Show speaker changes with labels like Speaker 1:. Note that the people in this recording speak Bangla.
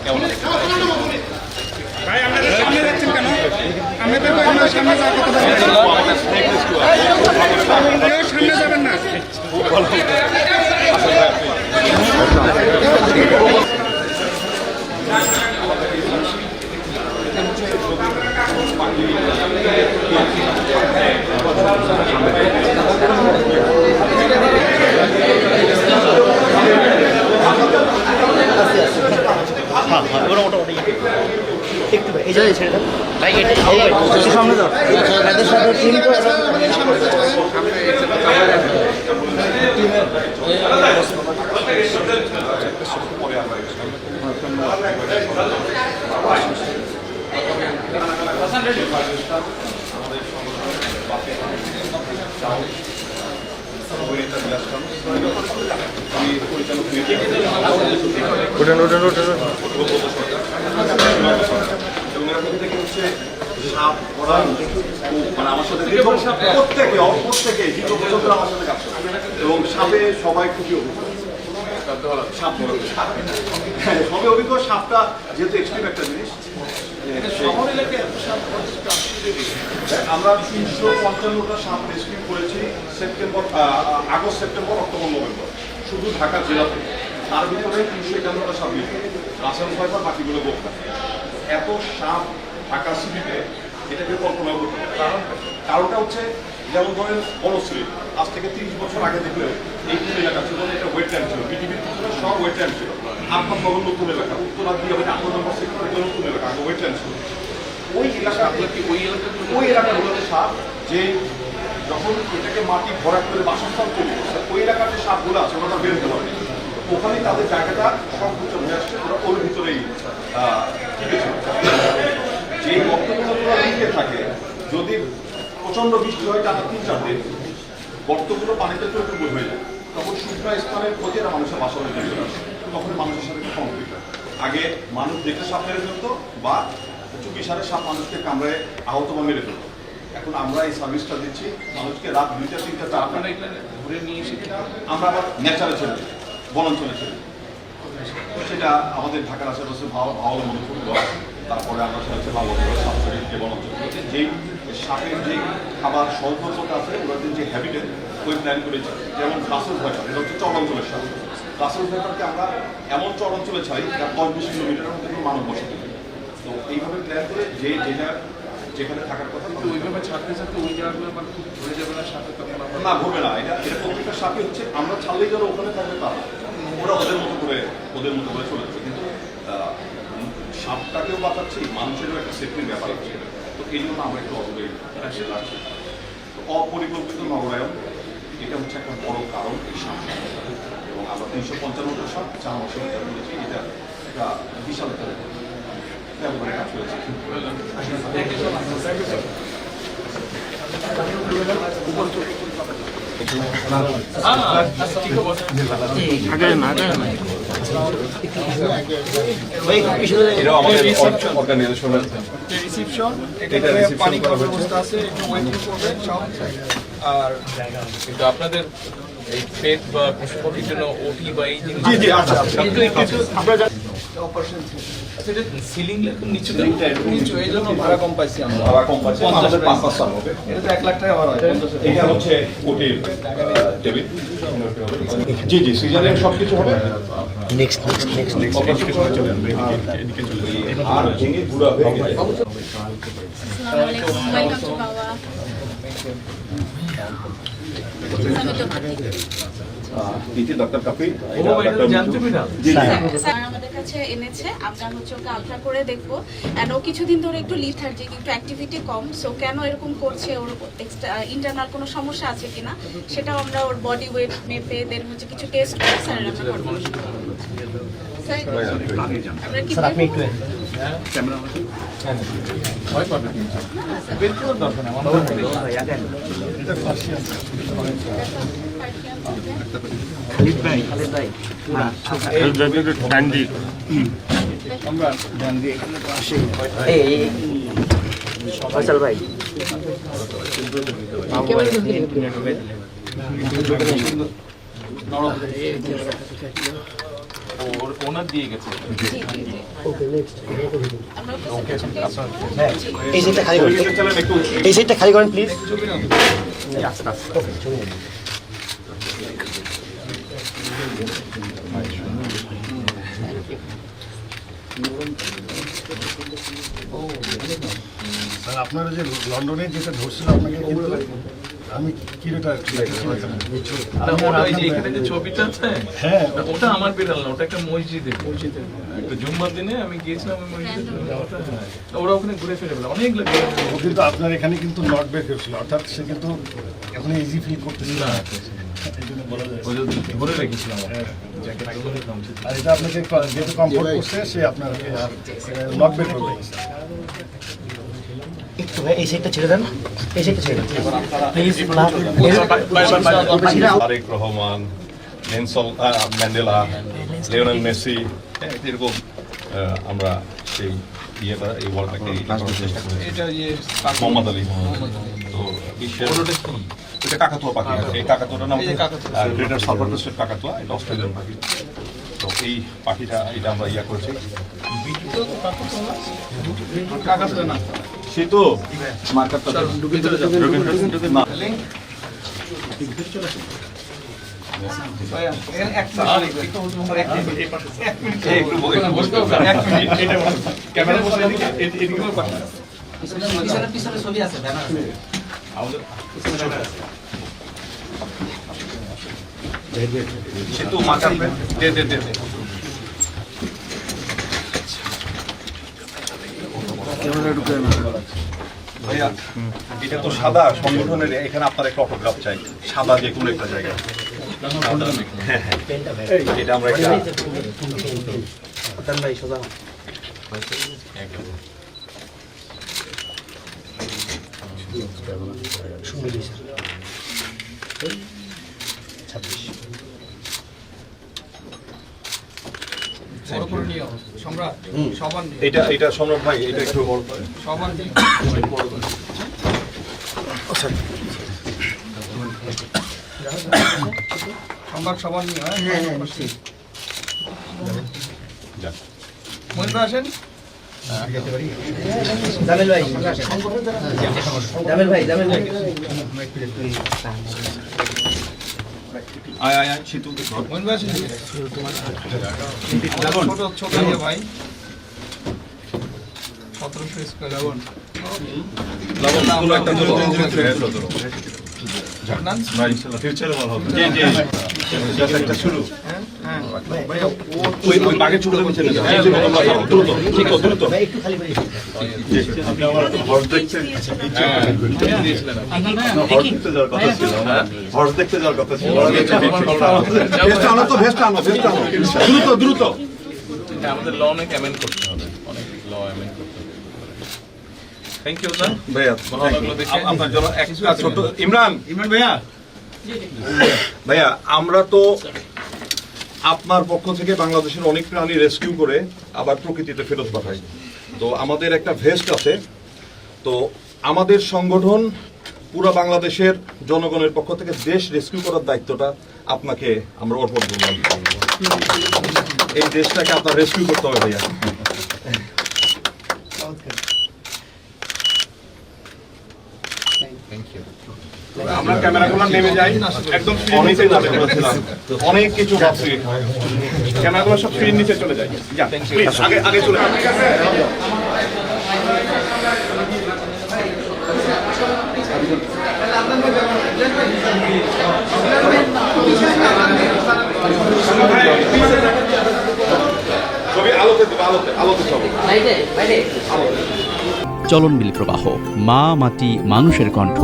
Speaker 1: কেমন আছে?
Speaker 2: ভাই আপনাদের সামনে যাচ্ছেন কেন? আপনাদের সামনে যাওয়ার কথা সামনে যাবেন না।
Speaker 3: সামনে দাও এদের সাথে টিম করে
Speaker 1: সাপ ওরা মানে আমার সাথে প্রত্যেকে দীর্ঘ বছর আমার সাথে কাজ করে এবং সাপে সবাই খুবই অভিজ্ঞ। সাপ সবে অভিজ্ঞ। সাপটা যেহেতু এক্সট্রিম একটা জিনিস, আমরা 355টা সাপ রেস্কিউ করেছি আগস্ট, সেপ্টেম্বর, অক্টোবর, নভেম্বর, শুধু ঢাকা জেলাতে। তার ভিতরে 351টা সাপ মিলে রাসেল ফাইবার, বাকিগুলো বোকা। এত সাপ ঢাকা সিটিতে এটাকে কল্পনা করতে হবে। কারণটা হচ্ছে যেমন ধরেন বনশ্রী আজ থেকে 30 বছর আগে দেখলে এই এলাকা ছিল, এটা ওয়েটল্যান্ড ছিল, পৃথিবীর সব ওয়েটল্যান্ড ছিল। আটমান নগর নতুন এলাকা, উত্তরা দিয়ে আমাদের 8 নম্বর সেক্টর, এটা নতুন এলাকা, আগে ওয়েটল্যান্ড ছিল। ওই এলাকা ওই এলাকাগুলোতে সাপ যে যখন এটাকে মাটি ভরাট করে বাসস্থান তৈরি করছে, ওই এলাকার যে সাপগুলো আছে ওরা বের হতে পারবে, ওখানেই তাদের জায়গাটা সংকুচ হয়ে আসছে, ওরা ওর ভিতরেই যে গর্তগুলো লিখে থাকে। যদি প্রচন্ড বৃষ্টি হয় টানা 3-4 দিন, গর্তগুলো পানিতে চৌকুবুল হয়ে যায়, তখন শুকনো স্থানের প্রতি এরা মানুষের বাসা হয়ে যায়, তখন মানুষের সাথে কনফ্লিক্ট হয়। আগে মানুষ দেখে সাপ মেরে ফেলত বা চুপি সারে সাপ মানুষকে কামড়ে আহত বা মেরে ফেলত। এখন আমরা এই সার্ভিসটা দিচ্ছি মানুষকে রাত 2টা 3টা 4টা ঘুরে নিয়ে এসে আমরা আবার ন্যাচারে ছেড়ে দিই, বনাঞ্চলে ছেড়ে দিই। সেটা আমাদের ঢাকার আশেপাশে ভালো মনে করব। তারপরে আমরা সেটা হচ্ছে বাবুগঞ্জ, সাতক্ষীরা বনাঞ্চল, যেই সাপের যে খাবার স্বল্পতা আছে ওদের যে হ্যাবিটেট ওই প্ল্যান করেছি। যেমন রাসেল ভাইপার, এটা হচ্ছে চর অঞ্চলের সাপ। রাসেল ভাইপারকে আমরা এমন চর অঞ্চলে ছাড়ি যা 10-20 কিলোমিটারের মধ্যে কোনো মানব বসতি। তো এইভাবে প্ল্যান করে যে যেখানে থাকার কথা ওইভাবে ছাড়তে ছাড়তে ওই জায়গাগুলো খুব ঘুরে যাবে না, সাপে তখন না ঘুরবে না। এটা প্রত্যেকটা সাপে হচ্ছে আমরা ছাড়লেই যারা ওখানে থাকবে তা ওরা ওদের মতো করে চলে যাবে। কিন্তু সাপটাকেও বাঁচাচ্ছি, মানুষেরও একটা সেফটির ব্যাপার আছে। তো এই জন্য আমরা একটু অবহেলা আছি। তো অপরিকল্পিত নগরায়ন এটা হচ্ছে একটা বড় কারণ এই সাপ। এবং আমরা 355টা সাপ 4 মাসে করেছি। এটা একটা বিশাল একটা ব্যবহারে কাজ করেছি।
Speaker 4: কিন্তু আপনাদের এই পেট বা পশু পাখির জন্য ওটি বা এই জিনিস সিলিং নিচু এই জন্য ভাড়া কম পাইছি আমরা।
Speaker 1: আমাদের 5 হবে,
Speaker 4: এটা তো 1 লাখ টাকা ভাড়া হয়।
Speaker 1: এটা হচ্ছে ওটির টেবিল। জি সিজনিং সবকিছু হবে।
Speaker 3: নেক্সট
Speaker 1: আর ভেঙে গুঁড়া হয়ে গেছে।
Speaker 5: আমাদের কাছে এনেছে, আমরা হচ্ছে ওকে আলট্রা করে দেখবো। ও কিছুদিন ধরে একটু লিথার্জিক, একটু অ্যাক্টিভিটি কম। সো কেন এরকম করছে, ওর ইন্টারনাল কোনো সমস্যা আছে কিনা সেটাও আমরা ওর বডি ওয়েট মেপে দেন হচ্ছে কিছু টেস্ট করে স্যারের আমরা কনফার্মেশন করব। আপনি একটু ক্যামেরা ভয় পাবেন বের করে দরকার নেই আমাদের এটা ফার্সিয়ান খালিদ ভাই পুরা এই জায়গাটা ডান্ডি আমরা ডান্ডি এখানে পাশে এই ফয়সাল ভাই ক্যামেরা দিন
Speaker 4: ওনার দিয়ে গেছে।
Speaker 5: জি জি জি আমরা ওকে
Speaker 3: এই সাইডটা খালি করেন,
Speaker 1: চলেন একটু
Speaker 3: এই সাইডটা খালি করেন প্লিজ।
Speaker 6: আর আপনারা যে লন্ডনে যেটা ধরছিল আপনাকে কিন্তু আমি কিলোটা
Speaker 4: ওটা ওই যে এখানে যে ছবিটা আছে,
Speaker 6: হ্যাঁ
Speaker 4: ওটা আমার বিড়াল না, ওটা একটা মসজিদে একটা জুম্মার দিনে আমি গিয়েছিলাম ওই মসজিদে। ওরা ওখানে ঘুরে ফিরে বেলা অনেক লাগে।
Speaker 6: ও কিন্তু আপনার এখানে কিন্তু নট বের করেছিল, অর্থাৎ সে কিন্তু এখন ইজি ফিল করতেছিল না, এই জন্য বলা যায়।
Speaker 4: ওই যে ধরে রেখেছিলাম
Speaker 6: হ্যাঁ।
Speaker 4: জ্যাকেট
Speaker 6: আর এটা আপনাকে যেহেতু কমফোর্ট করছে সে আপনার নট বের করবে।
Speaker 3: একটু ভাই এই সাইডটা ছেড়ে দেন, এই সাইডটা ছেড়ে দেন please.
Speaker 1: Tarique Rahman, Nelson Mandela, Lionel Messi, এরকম আমরা সেই ইয়েটা এই ওয়ার্ল্ডটাকে চেষ্টা করেছি।
Speaker 4: এটা ইয়ে
Speaker 1: মোহাম্মদ আলী তো বিশ্বের এটা কাকাতুয়া পাখি, এই কাকাতুয়াটার নাম গ্রেটার সালভার কোস্টের কাকাতুয়া, এটা অস্ট্রেলিয়ান পাখি। তো এই পাখিটা এটা আমরা ইয়া করেছি।
Speaker 4: কাগজটা না
Speaker 1: সে তো মার্কারটা না
Speaker 4: ভাইয়া এক মিনিট একটু বসতে হবে, এক মিনিট এটা ক্যামেরা বসে এদিকে পাঠান।
Speaker 3: পিছনে ছবি আছে, ব্যানার আছে।
Speaker 1: সে তো মার্কার দে দে দে ভাইয়া এটা তো সাদা সংগঠনের, এখানে আপনার একটা অটোগ্রাফ চাই, সাদা যে কোনো একটা জায়গায়। হ্যাঁ হ্যাঁ এটা আমরা একটা
Speaker 3: ভাই সোজা
Speaker 2: বড় করে নিও সম্রাট, সবার নিও,
Speaker 1: এটা এটা সম্রাট ভাই এটা একটু বড় করে।
Speaker 2: সবার নিও, সম্রাট সবার নিও। হ্যাঁ
Speaker 1: যাক।
Speaker 2: মহিন ভাই আসেন।
Speaker 3: জামিল ভাই, জামিল ভাই, জামিল ভাই।
Speaker 1: আয় আয় আয় শীতু ধর।
Speaker 2: মহিন ভাই আসেন। ছোট ছোট ইয়ে ভাই 1700 স্কয়ার লাবণ
Speaker 1: কোনো একটা ধরো
Speaker 2: জানান।
Speaker 1: ফিউচারে ভালো হবে। জি জি জাস্ট একটা শুরু।
Speaker 2: হ্যাঁ
Speaker 1: ওই ওই বাগের ছোট দেবেন ছেড়ে দাও। এই যে তোমরা করো দ্রুত ঠিক আছে দ্রুত।
Speaker 3: ভাই একটু খালি করে
Speaker 1: আপনি আমার হর্স দেখছেন
Speaker 4: দিয়েছিলেন
Speaker 1: হর্স দেখতে যাওয়ার কথা ছিল হর্স দেখতে যাওয়ার কথা ছিল ভেস্ট আনো তো ভেস্ট আনো দ্রুত দ্রুত
Speaker 4: আমাদের ল অনেক অ্যামেন্ড করতে হবে, অনেক ল অ্যামেন্ড করতে হবে। থ্যাংক ইউ স্যার,
Speaker 1: ভাইয়া
Speaker 4: ভালো লাগলো দেখে।
Speaker 1: আপনার জন্য একটা ছোট ইমরান
Speaker 2: ভাইয়া
Speaker 1: ভাইয়া আমরা তো আপনার পক্ষ থেকে বাংলাদেশের অনেক প্রাণী রেস্কিউ করে আবার প্রকৃতিতে ফেরত পাঠাই। তো আমাদের একটা ভেস্ট আছে, তো আমাদের সংগঠন পুরো বাংলাদেশের জনগণের পক্ষ থেকে দেশ রেস্কিউ করার দায়িত্বটা আপনাকে আমরা অর্পণ করলাম। এই দেশটাকে আপনার রেস্কিউ করতে হবে ভাইয়া। আমরা ক্যামেরাগুলো নেমে যাই একদম অনেক অনেক কিছু ভাবছি, ক্যামেরাগুলো সব স্ক্রিন নিচে চলে যায়। আগে আগে চলে যান। ছবি আলোতে দেবে, আলোতে আলোতে ছবি।
Speaker 7: চলনবিল প্রবাহ, মা মাটি মানুষের কণ্ঠ।